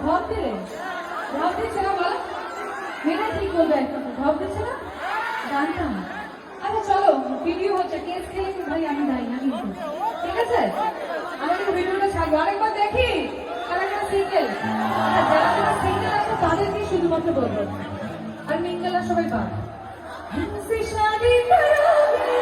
ঢপ দিলে ঢপ দিচ্ছে না বলো মেয়েরা ঠিক বলবে একটা ঢপ দিচ্ছে না জানতাম আচ্ছা চলো ভিডিও হচ্ছে কেস খেলে ভাই আমি যাই না কিন্তু ঠিক আছে আমাদের ভিডিওটা ছাড়বো আরেকবার দেখি আরেকটা সিঙ্গেল যারা সিঙ্গেল আছে তাদেরকে শুধুমাত্র বলবো আর মিঙ্গেলরা সবাই পার हमसे शादी करोगे